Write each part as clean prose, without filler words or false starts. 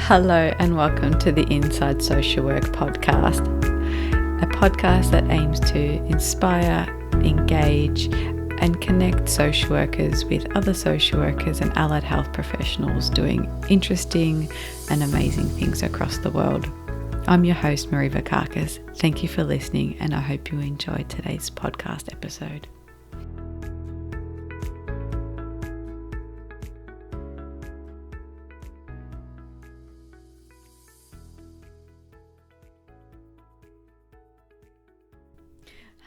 Hello and welcome to the Inside Social Work podcast, a podcast that aims to inspire, engage and connect social workers with other social workers and allied health professionals doing interesting and amazing things across the world. I'm your host, Marie Vakakis. Thank you for listening and I hope you enjoyed today's podcast episode.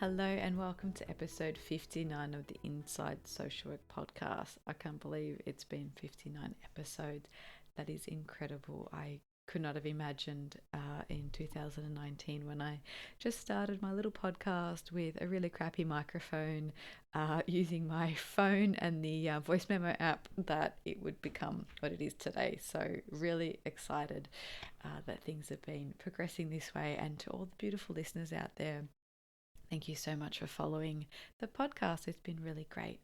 Hello and welcome to episode 59 of the Inside Social Work podcast. I can't believe it's been 59 episodes. That is incredible. I could not have imagined in 2019 when I just started my little podcast with a really crappy microphone using my phone and the voice memo app that it would become what it is today. So really excited that things have been progressing this way, and to all the beautiful listeners out there, thank you so much for following the podcast. It's been really great.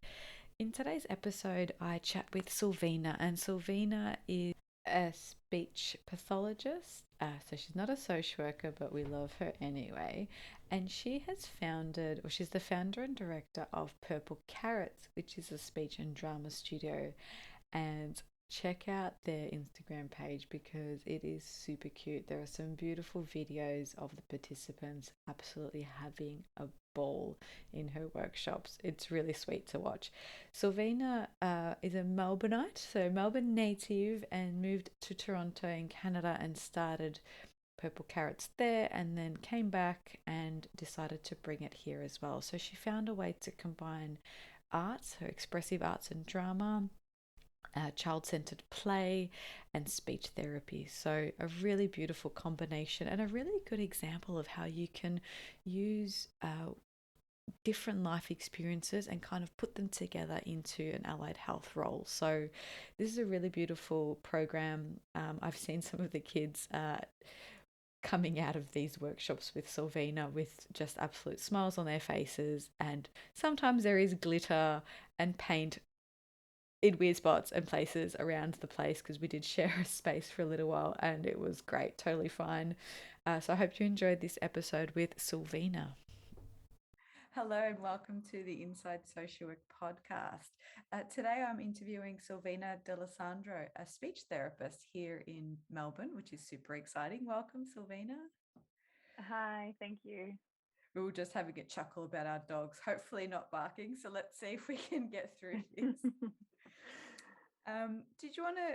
In today's episode, I chat with Silvina, and Silvina is a speech pathologist. So she's not a social worker, but we love her anyway. And she has founded, or she's the founder and director of Purple Carrots, which is a speech and drama studio. And check out their Instagram page because it is super cute. There are some beautiful videos of the participants absolutely having a ball in her workshops. It's really sweet to watch. Silvina is a Melbourneite, so Melbourne native, and moved to Toronto in Canada and started Purple Carrots there, and then came back and decided to bring it here as well. So she found a way to combine arts, her expressive arts and drama, child-centered play and speech therapy. So a really beautiful combination and a really good example of how you can use different life experiences and kind of put them together into an allied health role. So this is a really beautiful program. I've seen some of the kids coming out of these workshops with Silvina with just absolute smiles on their faces, and sometimes there is glitter and paint in weird spots and places around the place because we did share a space for a little while and it was great, totally fine. So I hope you enjoyed this episode with Silvina. Hello and welcome to the Inside Social Work podcast. Today I'm interviewing Silvina D'Alessandro, a speech therapist here in Melbourne, which is super exciting. Welcome, Silvina. Hi, thank you. We were just having a chuckle about our dogs, hopefully not barking. So let's see if we can get through this. Did you want to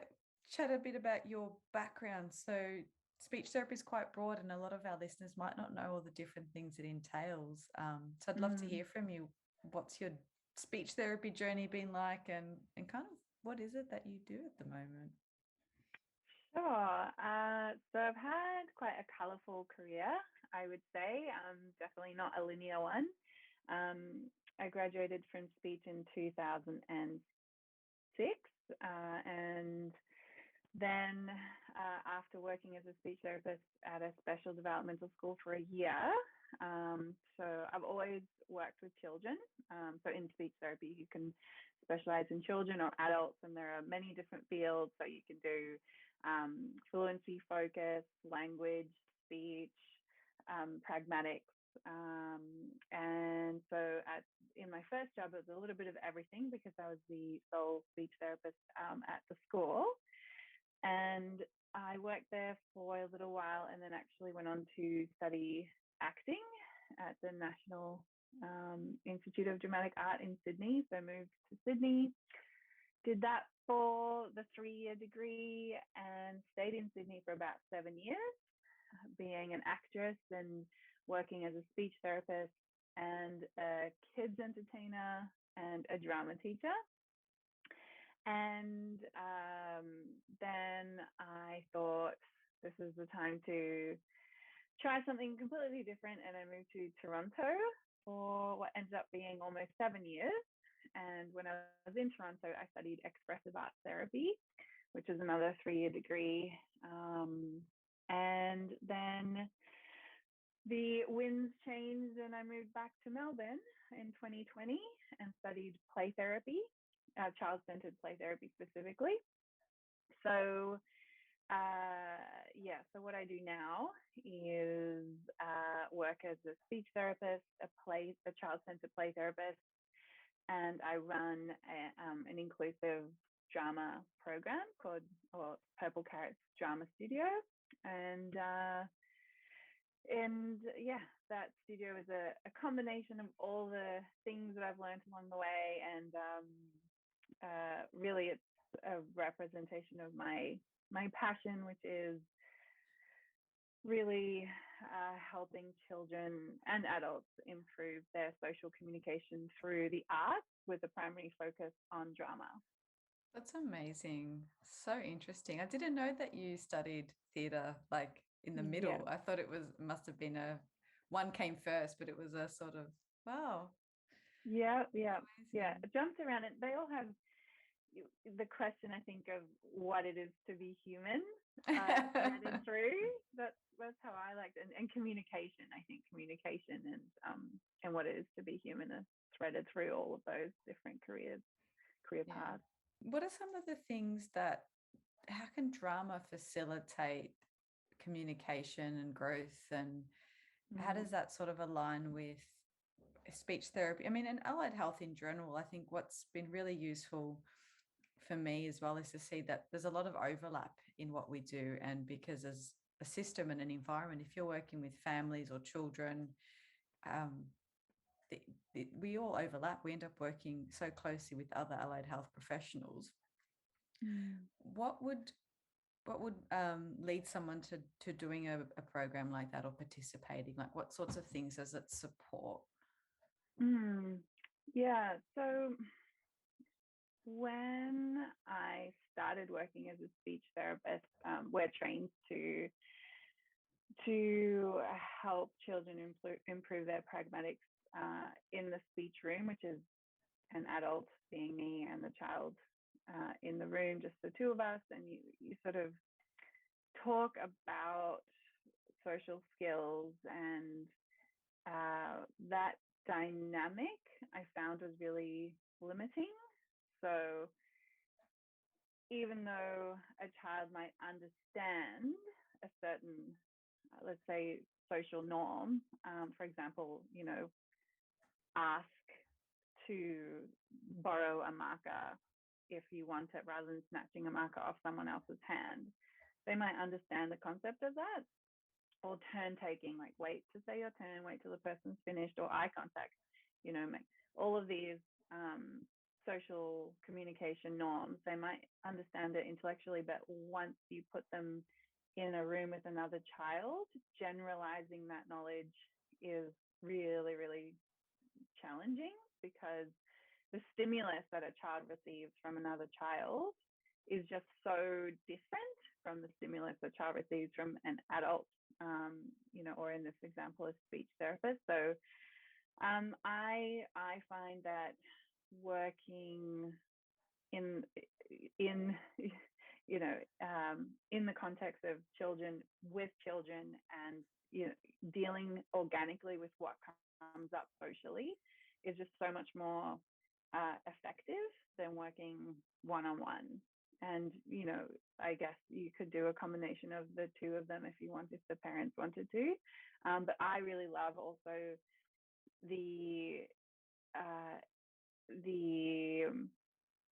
chat a bit about your background? So speech therapy is quite broad and a lot of our listeners might not know all the different things it entails. So I'd love to Mm, hear from you. What's your speech therapy journey been like, and kind of what is it that you do at the moment? sure. So I've had quite a colourful career, I would say. Definitely not a linear one. I graduated from speech in 2006, and then after working as a speech therapist at a special developmental school for a year, so I've always worked with children. So in speech therapy, you can specialize in children or adults, and there are many different fields. So you can do fluency focus, language, speech, pragmatics. And so in my first job, it was a little bit of everything because I was the sole speech therapist at the school. And I worked there for a little while and then actually went on to study acting at the National Institute of Dramatic Art in Sydney. So moved to Sydney, did that for the 3-year degree and stayed in Sydney for about 7 years, being an actress and working as a speech therapist and a kids entertainer and a drama teacher. And then I thought this is the time to try something completely different. And I moved to Toronto for what ended up being almost 7 years. And when I was in Toronto, I studied expressive art therapy, which is another 3-year degree. And then the winds changed and I moved back to Melbourne in 2020 and studied play therapy, child-centered play therapy specifically. So Yeah, so what I do now is work as a speech therapist, a child-centered play therapist, and I run an inclusive drama program called Purple Carrot's Drama Studio, and yeah, that studio is a combination of all the things that I've learned along the way, and really it's a representation of my passion, which is really helping children and adults improve their social communication through the arts with a primary focus on drama. That's amazing. So interesting. I didn't know that you studied theatre like in the middle. Yeah. I thought must have been one came first, but it was a sort of, wow. Yeah. Amazing. It jumps around, and they all have the question, I think, of what it is to be human threaded through. That's how I like it. And communication. I think communication and what it is to be human are threaded through all of those different career paths. What are some of the things how can drama facilitate communication and growth, and how does that sort of align with speech therapy? I mean, and allied health in general. I think what's been really useful for me as well is to see that there's a lot of overlap in what we do. And because as a system and an environment, if you're working with families or children, we all overlap. We end up working so closely with other allied health professionals. What would lead someone to doing a program like that or participating? Like, what sorts of things does it support? Yeah, so when I started working as a speech therapist, we're trained to help children improve their pragmatics in the speech room, which is an adult being me and the child in the room, just the two of us, and you sort of talk about social skills, and that dynamic I found was really limiting. So even though a child might understand a certain, let's say, social norm, for example, ask to borrow a marker if you want it rather than snatching a marker off someone else's hand, they might understand the concept of that. Or turn taking, like wait to say your turn, wait till the person's finished, or eye contact, all of these social communication norms, they might understand it intellectually, but once you put them in a room with another child, generalizing that knowledge is really, really challenging, because the stimulus that a child receives from another child is just so different from the stimulus a child receives from an adult, or in this example, a speech therapist. So I find that working in the context of children, with children, and dealing organically with what comes up socially is just so much more effective than working one-on-one. And I guess you could do a combination of the two of them if the parents wanted to, but I really love also the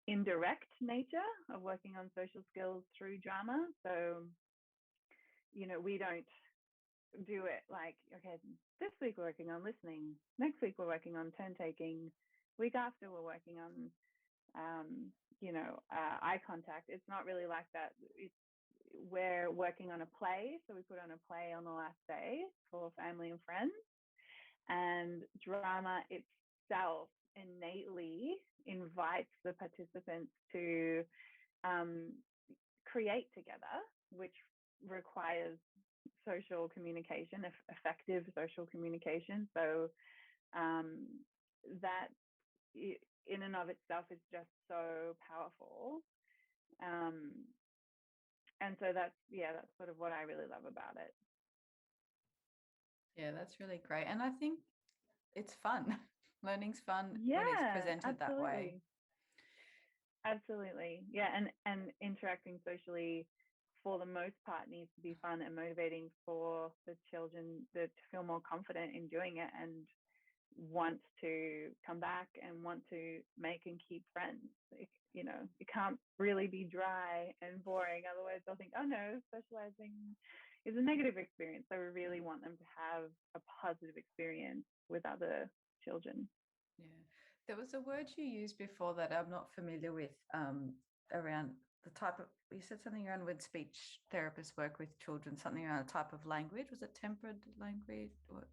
indirect nature of working on social skills through drama. So we don't do it like, okay, this week we're working on listening, next week we're working on turn taking, week after we're working on eye contact. It's not really like that. We're working on a play, so we put on a play on the last day for family and friends, and drama itself innately invites the participants to create together, which requires social communication, effective social communication. So that in and of itself is just so powerful. And so that's sort of what I really love about it. Yeah, that's really great. And I think it's fun. Learning's fun when it's presented that way. Absolutely. Yeah, and interacting socially for the most part, needs to be fun and motivating for the children to feel more confident in doing it and want to come back and want to make and keep friends. It can't really be dry and boring. Otherwise, they'll think, oh no, socializing is a negative experience. So we really want them to have a positive experience with other children. Yeah. There was a word you used before that I'm not familiar with, around the type of, you said something around when speech therapists work with children, something around a type of language. Was it tempered language? What?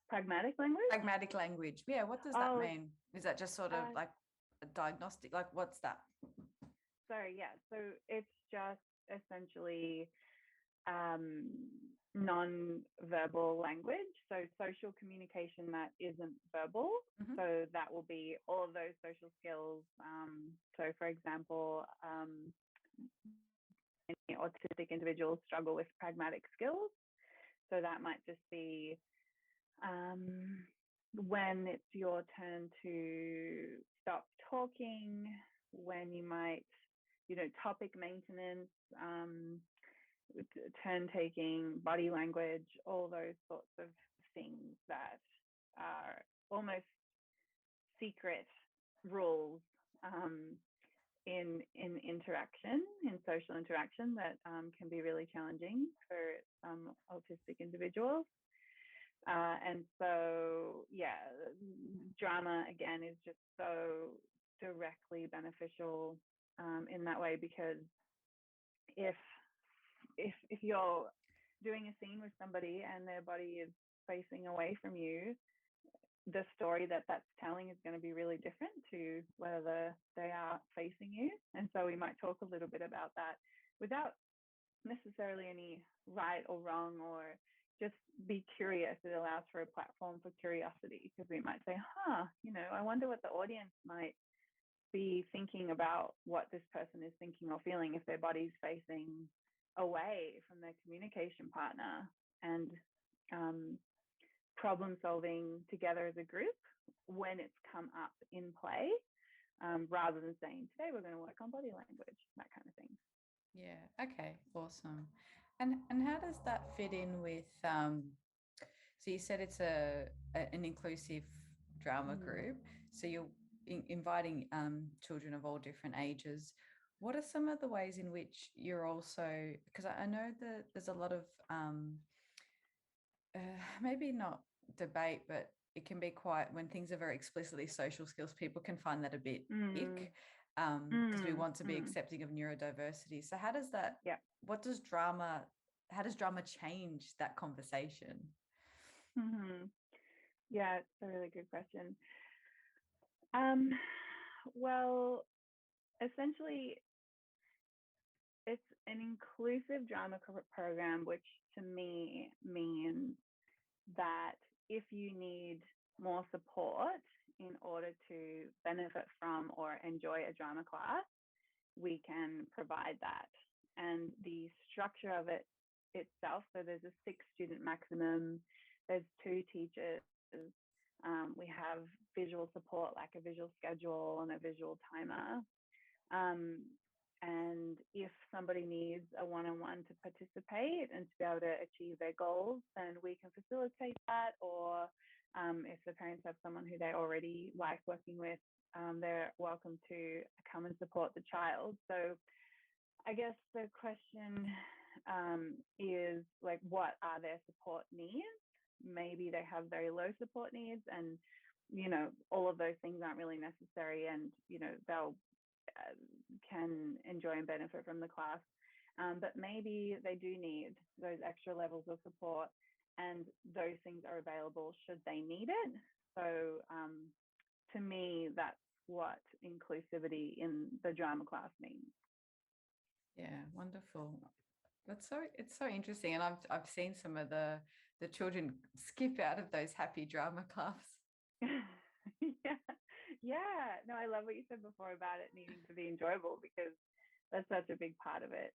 Pragmatic language? Pragmatic language. Yeah. What does that mean? Is that just sort of like a diagnostic? Like, what's that? Sorry, yeah. So it's just essentially non-verbal language, so social communication that isn't verbal. Mm-hmm. So that will be all of those social skills. So for example, many autistic individuals struggle with pragmatic skills. So that might just be when it's your turn to stop talking, when you might, topic maintenance, turn taking, body language, all those sorts of things that are almost secret rules in interaction, in social interaction, that can be really challenging for some autistic individuals. And so, yeah, drama again is just so directly beneficial in that way, because if you're doing a scene with somebody and their body is facing away from you, the story that that's telling is going to be really different to whether they are facing you. And so we might talk a little bit about that without necessarily any right or wrong, or just be curious. It allows for a platform for curiosity, because we might say, I wonder what the audience might be thinking about what this person is thinking or feeling if their body's facing away from their communication partner, and problem solving together as a group when it's come up in play, rather than saying, today we're going to work on body language, that kind of thing. Yeah. Okay. Awesome. And how does that fit in with? So you said it's an inclusive drama group. So you're inviting children of all different ages. What are some of the ways in which you're also, because I know that there's a lot of maybe not debate, but it can be quite, when things are very explicitly social skills, people can find that a bit ick, because we want to be accepting of neurodiversity. So how does that, how does drama change that conversation? Yeah, it's a really good question. Well, essentially, it's an inclusive drama program, which to me means that if you need more support in order to benefit from or enjoy a drama class, we can provide that. And the structure of it itself, so there's a 6-student maximum, there's 2 teachers, we have visual support like a visual schedule and a visual timer. And if somebody needs a one-on-one to participate and to be able to achieve their goals, then we can facilitate that. Or if the parents have someone who they already like working with, they're welcome to come and support the child. So I guess the question is, like, what are their support needs? Maybe they have very low support needs, and, all of those things aren't really necessary, and, they'll can enjoy and benefit from the class. But maybe they do need those extra levels of support, and those things are available should they need it. So to me, that's what inclusivity in the drama class means. Yeah, wonderful. It's so interesting. And I've seen some of the children skip out of those happy drama clubs. Yeah. No, I love what you said before about it needing to be enjoyable, because that's such a big part of it.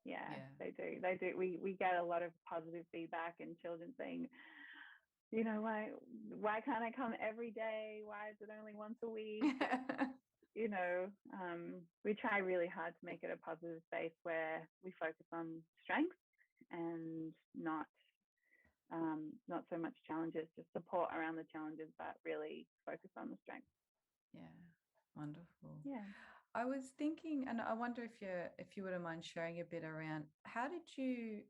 Yeah. They do. We get a lot of positive feedback, and children saying, why can't I come every day? Why is it only once a week? we try really hard to make it a positive space where we focus on strengths and not so much challenges, just support around the challenges, but really focus on the strengths. Yeah, wonderful. Yeah. I was thinking, and I wonder if you wouldn't mind sharing a bit around how did you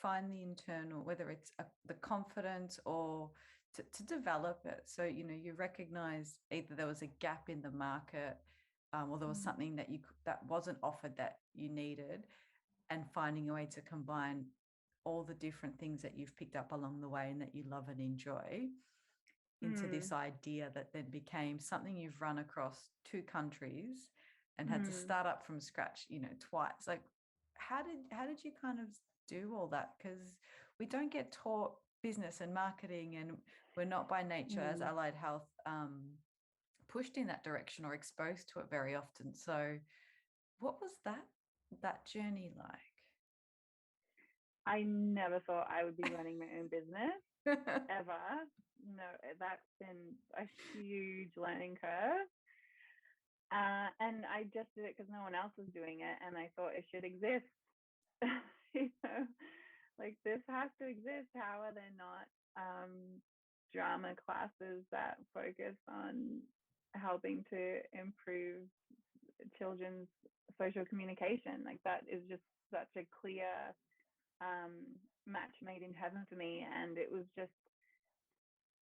find the internal, whether it's the confidence or to develop it. So you recognize either there was a gap in the market, or there was something that wasn't offered that you needed, and finding a way to combine all the different things that you've picked up along the way and that you love and enjoy into this idea that then became something you've run across 2 countries and had to start up from scratch, twice. Like, how did you kind of do all that? Because we don't get taught business and marketing, and we're not by nature as allied health pushed in that direction or exposed to it very often. So what was that journey like? I never thought I would be running my own business ever. No, that's been a huge learning curve. And I just did it because no one else was doing it, and I thought it should exist. Like, this has to exist. How are there not drama classes that focus on helping to improve children's social communication? Like, that is just such a clear match made in heaven for me. And it was just,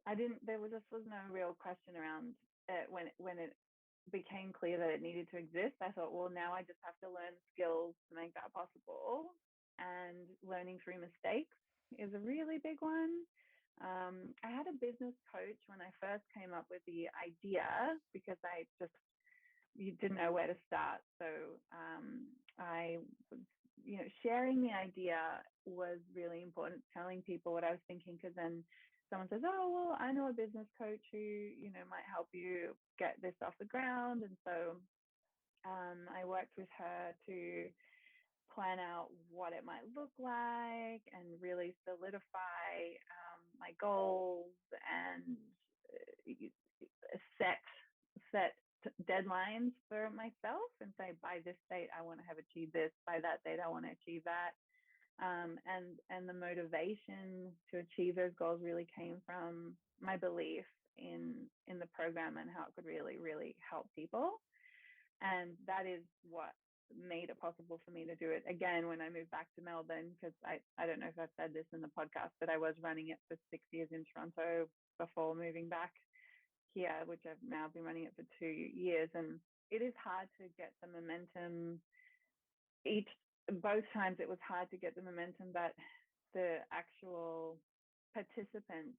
there was no real question around it when it became clear that it needed to exist. I thought, well, now I just have to learn skills to make that possible. And learning through mistakes is a really big one. I had a business coach when I first came up with the idea, because you didn't know where to start. So I was, sharing the idea was really important, telling people what I was thinking, because then someone says, oh, well, I know a business coach who, might help you get this off the ground. And so I worked with her to plan out what it might look like and really solidify my goals and set deadlines for myself and say, by this date I want to have achieved this, by that date I want to achieve that. And the motivation to achieve those goals really came from my belief in the program and how it could really, really help people. And that is what made it possible for me to do it again when I moved back to Melbourne, because I don't know if I've said this in the podcast, but I was running it for 6 years in Toronto before moving back here, which I've now been running it for 2 years. And it is hard to get the momentum. Both times it was hard to get the momentum, but the actual participants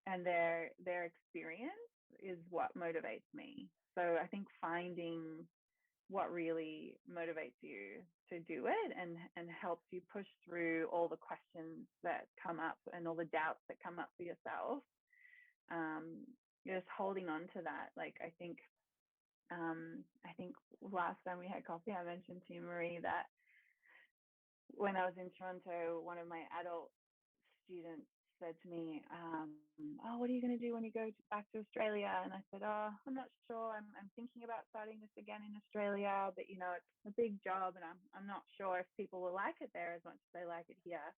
and their experience is what motivates me. So I think finding what really motivates you to do it and helps you push through all the questions that come up and all the doubts that come up for yourself, just holding on to that. Like, I think last time we had coffee, I mentioned to you, Marie, that when I was in Toronto, one of my adult students said to me, oh, what are you going to do when you go back to Australia? And I said, oh, I'm not sure. I'm thinking about starting this again in Australia, but it's a big job, and I'm not sure if people will like it there as much as they like it here.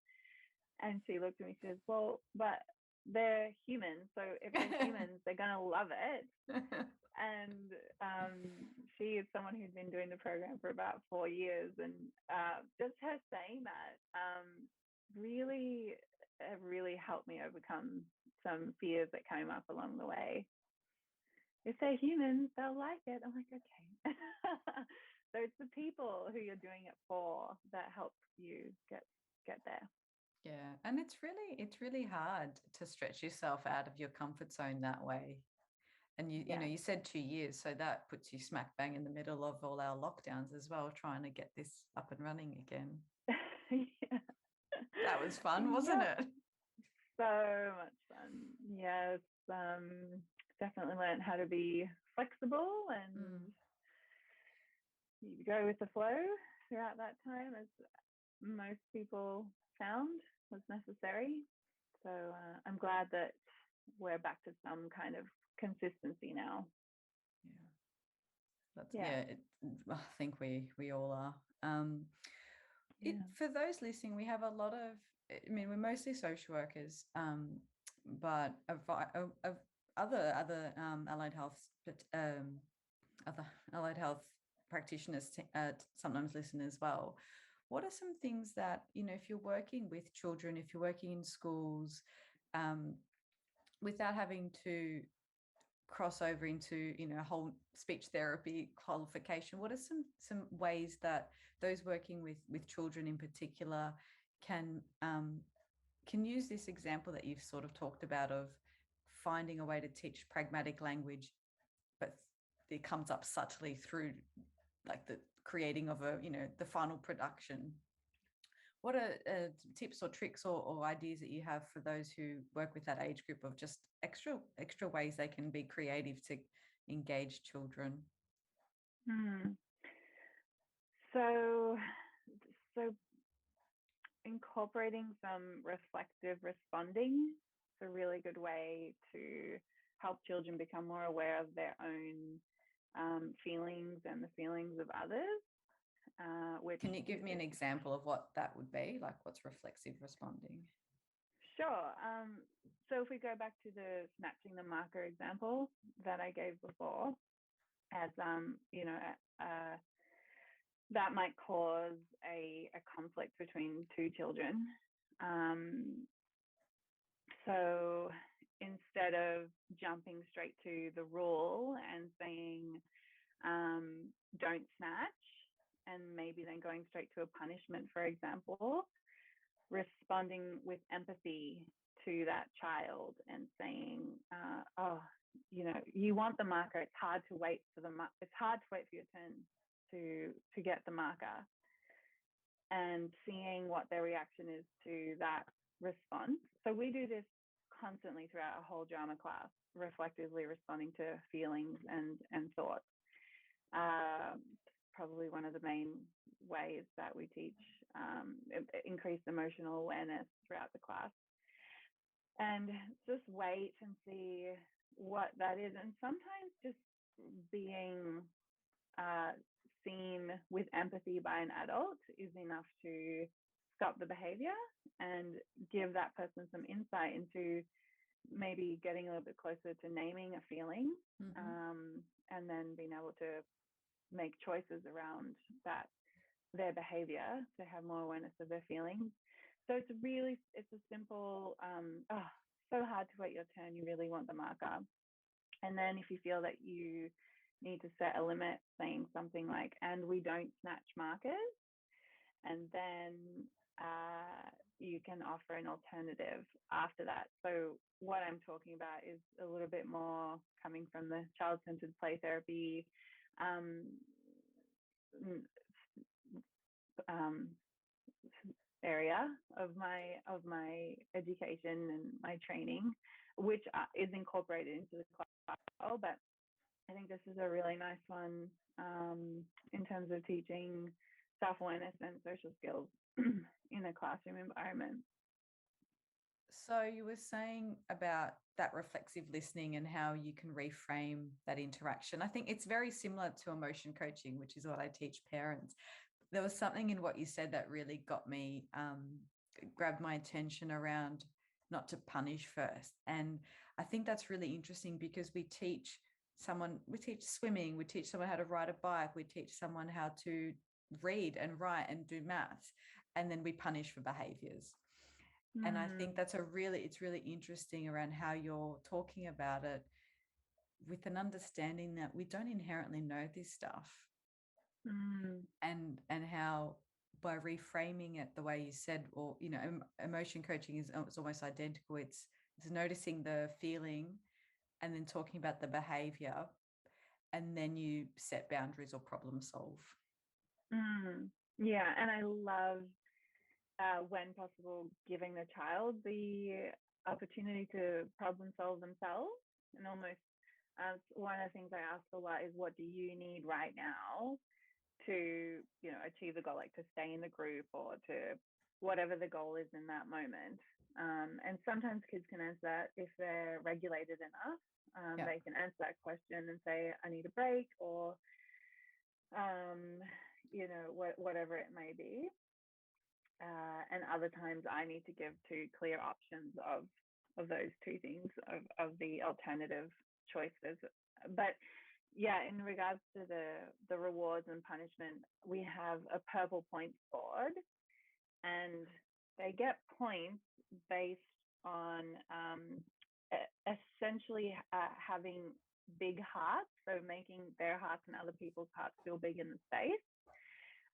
And she looked at me, she says, well, but they're humans, so if they're humans, they're going to love it. And she is someone who's been doing the program for about 4 years, and just her saying that really helped me overcome some fears that came up along the way. If they're humans, they'll like it. I'm like, okay. So it's the people who you're doing it for that helps you get there. Yeah, and it's really hard to stretch yourself out of your comfort zone that way. And you said 2 years, so that puts you smack bang in the middle of all our lockdowns as well, trying to get this up and running again. Yeah. That was fun, wasn't it? So much fun. Yes, definitely learned how to be flexible and you go with the flow throughout that time, as most people found was necessary. So I'm glad that we're back to some kind of consistency now. I think we all are. For those listening, we have a lot of, I mean, we're mostly social workers, but of other allied health, other allied health practitioners sometimes listen as well. What are some things that, if you're working with children, if you're working in schools, without having to cross over into a whole speech therapy qualification, what are some ways that those working with children in particular can use this example that you've sort of talked about of finding a way to teach pragmatic language, but it comes up subtly through like the creating of the final production? What are tips or tricks or ideas that you have for those who work with that age group of just extra ways they can be creative to engage children? So incorporating some reflective responding is a really good way to help children become more aware of their own feelings and the feelings of others. Can you give me an example of what that would be? Like, what's reflexive responding? Sure. So if we go back to the snatching the marker example that I gave before, as that might cause a conflict between two children. So instead of jumping straight to the rule and saying, don't snatch, and maybe then going straight to a punishment, for example, responding with empathy to that child and saying, you want the marker. It's hard to wait for your turn to get the marker, and seeing what their reaction is to that response. So we do this constantly throughout a whole drama class, reflectively responding to feelings and thoughts. Probably one of the main ways that we teach increased emotional awareness throughout the class. And just wait and see what that is. And sometimes just being seen with empathy by an adult is enough to stop the behavior and give that person some insight into maybe getting a little bit closer to naming a feeling, and then being able to make choices around their behavior to have more awareness of their feelings. So it's a simple, so hard to wait your turn, you really want the marker. And then if you feel that you need to set a limit, saying something like, and we don't snatch markers, and then you can offer an alternative after that. So what I'm talking about is a little bit more coming from the child-centered play therapy area of my education and my training, which is incorporated into the class. But I think this is a really nice one in terms of teaching self-awareness and social skills in a classroom environment. So you were saying about that reflexive listening and how you can reframe that interaction. I think it's very similar to emotion coaching, which is what I teach parents. There was something in what you said that really got me, grabbed my attention around not to punish first. And I think that's really interesting because we teach swimming, we teach someone how to ride a bike, we teach someone how to read and write and do maths, and then we punish for behaviors. And I think it's really interesting around how you're talking about it with an understanding that we don't inherently know this stuff. And how by reframing it the way you said, or, emotion coaching is almost identical. It's noticing the feeling and then talking about the behavior, and then you set boundaries or problem solve. Yeah, and I love when possible, giving the child the opportunity to problem solve themselves. And almost one of the things I ask a lot is, what do you need right now to, achieve the goal, like to stay in the group or to whatever the goal is in that moment. And sometimes kids can answer that if they're regulated enough. They can answer that question and say, I need a break, or whatever it may be. And other times I need to give two clear options of those two things, of the alternative choices. But yeah, in regards to the rewards and punishment, we have a purple points board, and they get points based on essentially having big hearts, so making their hearts and other people's hearts feel big in the space.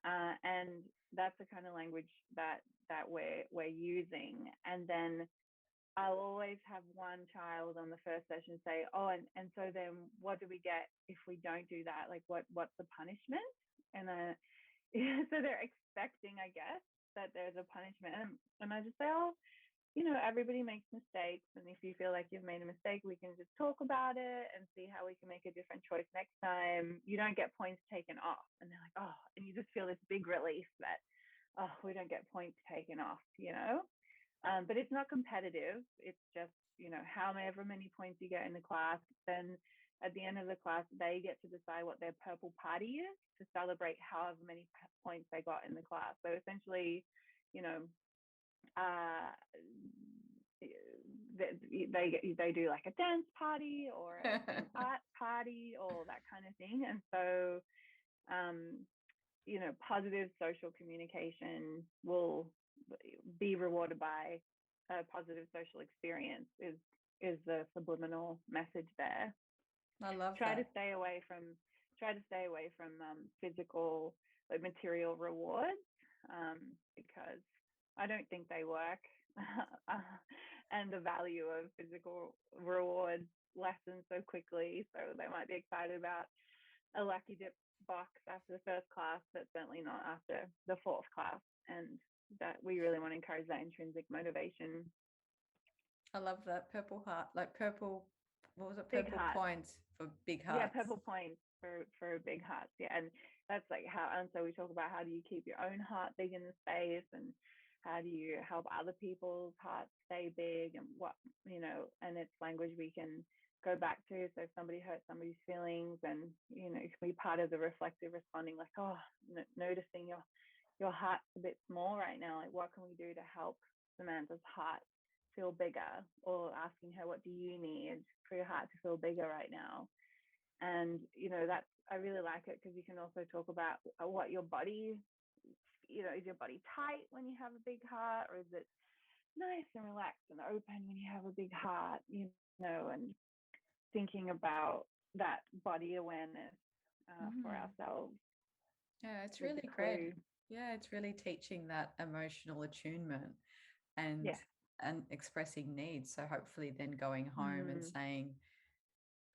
And that's the kind of language that we're using. And then I'll always have one child on the first session say, oh, and so then what do we get if we don't do that? Like, what's the punishment? And so they're expecting, I guess, that there's a punishment. And I just say, oh, everybody makes mistakes. And if you feel like you've made a mistake, we can just talk about it and see how we can make a different choice next time. You don't get points taken off. And they're like, oh, and you just feel this big relief that, oh, we don't get points taken off, But it's not competitive. It's just, however many points you get in the class. Then at the end of the class, they get to decide what their purple party is to celebrate however many points they got in the class. So essentially, they do like a dance party or an art party or that kind of thing. And so positive social communication will be rewarded by a positive social experience is the subliminal message there. I love try that. to stay away from physical, like, material rewards, because I don't think they work. And the value of physical rewards lessens so quickly. So they might be excited about a lucky dip box after the first class, but certainly not after the fourth class. And that we really want to encourage that intrinsic motivation. I love that purple heart, like purple. What was it? Purple points for big hearts. Yeah, purple points for big hearts. Yeah, and that's like how. And so we talk about how do you keep your own heart big in the space, and how do you help other people's hearts stay big, and what, and it's language we can go back to. So if somebody hurts somebody's feelings, and it can be part of the reflective responding, like, oh, noticing your heart's a bit small right now, like what can we do to help Samantha's heart feel bigger, or asking her, what do you need for your heart to feel bigger right now? And that's, I really like it, because you can also talk about what your body, is your body tight when you have a big heart, or is it nice and relaxed and open when you have a big heart, and thinking about that body awareness for ourselves. Yeah, it's really great. Yeah, it's really teaching that emotional attunement and expressing needs. So hopefully then going home and saying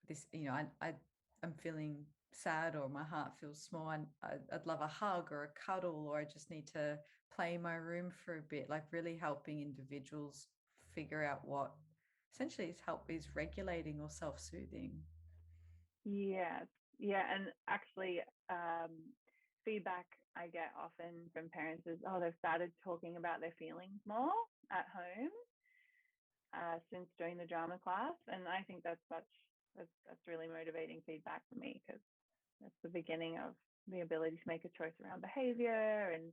this, I'm feeling sad, or my heart feels small, and I'd love a hug or a cuddle, or I just need to play in my room for a bit, like really helping individuals figure out what essentially is regulating or self-soothing. Yeah. And actually, feedback I get often from parents is, oh, they've started talking about their feelings more at home since doing the drama class. And I think that's really motivating feedback for me, because that's the beginning of the ability to make a choice around behavior and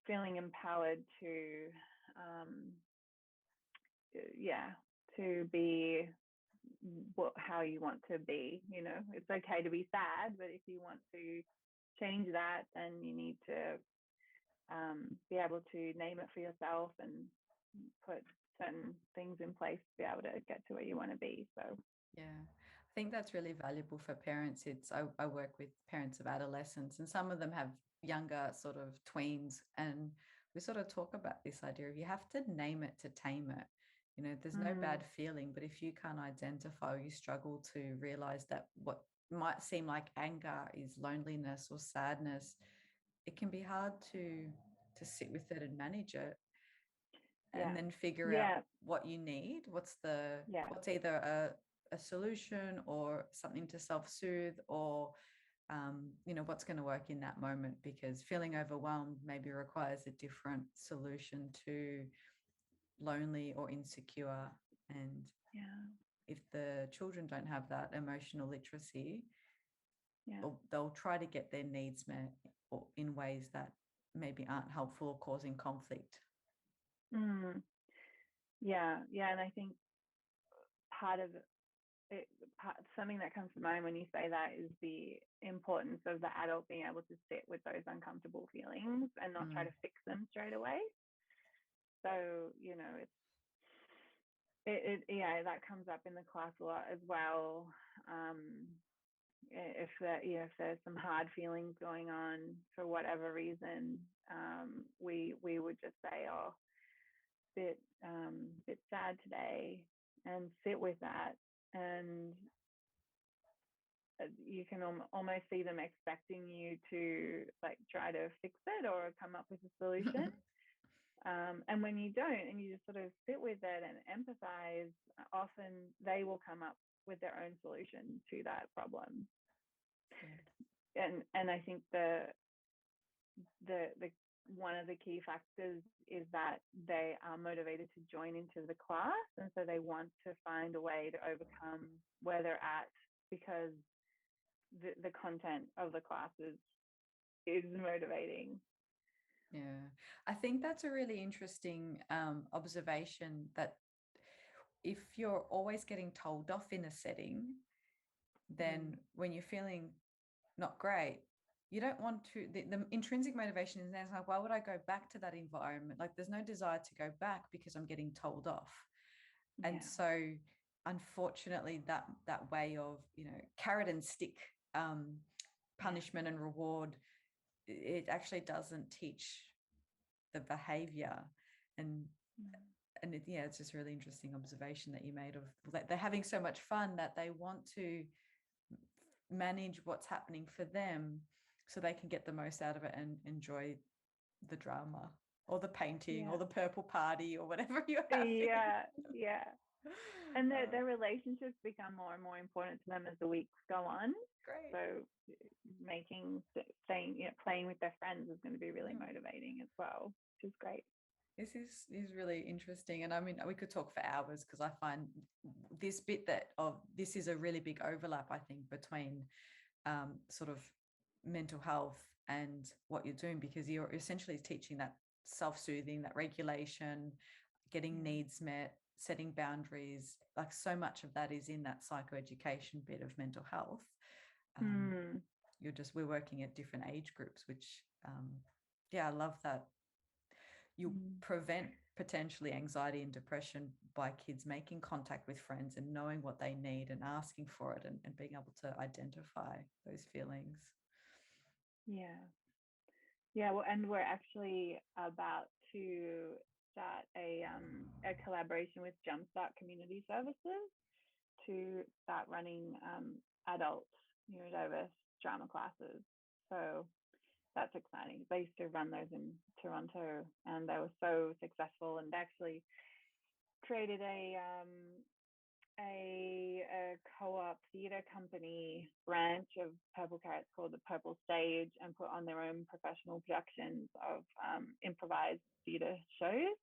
feeling empowered to be how you want to be. It's okay to be sad, but if you want to change that, then you need to be able to name it for yourself and put certain things in place to be able to get to where you want to be. So yeah, I think that's really valuable for parents. I work with parents of adolescents, and some of them have younger sort of tweens, and we sort of talk about this idea of you have to name it to tame it. There's no bad feeling, but if you can't identify, or you struggle to realize that what might seem like anger is loneliness or sadness, it can be hard to sit with it and manage it, and then figure out what you need. What's either a solution or something to self-soothe, or what's going to work in that moment, because feeling overwhelmed maybe requires a different solution to lonely or insecure. And if the children don't have that emotional literacy, they'll try to get their needs met or in ways that maybe aren't helpful or causing conflict. Yeah, and I think part of it, something that comes to mind when you say that is the importance of the adult being able to sit with those uncomfortable feelings and not try to fix them straight away. So, that comes up in the class a lot as well. If there's some hard feelings going on for whatever reason, we would just say, oh, bit sad today, and sit with that. And you can almost see them expecting you to like try to fix it or come up with a solution. And when you don't, and you just sort of sit with it and empathize, often they will come up with their own solution to that problem. And I think the one of the key factors is that they are motivated to join into the class, and so they want to find a way to overcome where they're at, because the content of the classes is motivating. Yeah, I think that's a really interesting observation, that if you're always getting told off in a setting, then when you're feeling not great, you don't want to, the intrinsic motivation is there, like, why would I go back to that environment? Like, there's no desire to go back because I'm getting told off. And so unfortunately that way of, carrot and stick, punishment and reward, it actually doesn't teach the behavior. And it's just a really interesting observation that you made, of that they're having so much fun that they want to manage what's happening for them so they can get the most out of it and enjoy the drama or the painting or the purple party or whatever you're having. And their relationships become more and more important to them as the weeks go on. Great. So playing with their friends is going to be really motivating as well, which is great. This is really interesting. And I mean, we could talk for hours, because I find this bit this is a really big overlap, I think, between sort of mental health and what you're doing, because you're essentially teaching that self-soothing, that regulation, getting needs met, setting boundaries. Like, so much of that is in that psychoeducation bit of mental health. We're working at different age groups, which I love that you prevent potentially anxiety and depression by kids making contact with friends and knowing what they need and asking for it, and being able to identify those feelings. Well, and we're actually about to start a collaboration with Jumpstart Community Services to start running adult neurodiverse drama classes. So that's exciting. They used to run those in Toronto, and they were so successful, and actually created a co-op theatre company branch of Purple Carrots called the Purple Stage, and put on their own professional productions of improvised theatre shows.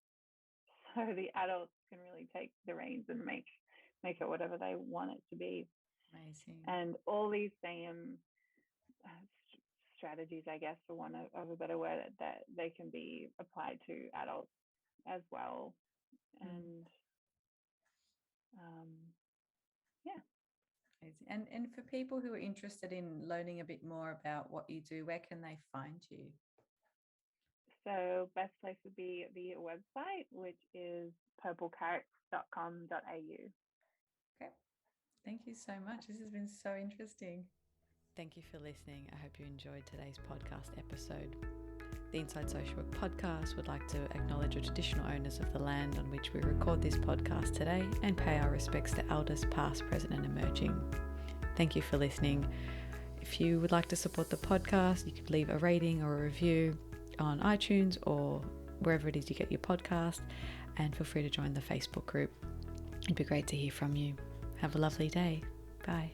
So the adults can really take the reins and make it whatever they want it to be. Amazing. And all these same strategies, I guess, for want of a better word, that they can be applied to adults as well. And and for people who are interested in learning a bit more about what you do, where can they find you? So best place would be the website, which is purplecarrots.com.au. Okay. Thank you so much. This has been so interesting. Thank you for listening. I hope you enjoyed today's podcast episode. The Inside Social Work podcast would like to acknowledge the traditional owners of the land on which we record this podcast today, and pay our respects to elders past, present and emerging. Thank you for listening. If you would like to support the podcast, you could leave a rating or a review on iTunes or wherever it is you get your podcast, and feel free to join the Facebook group. It'd be great to hear from you. Have a lovely day. Bye.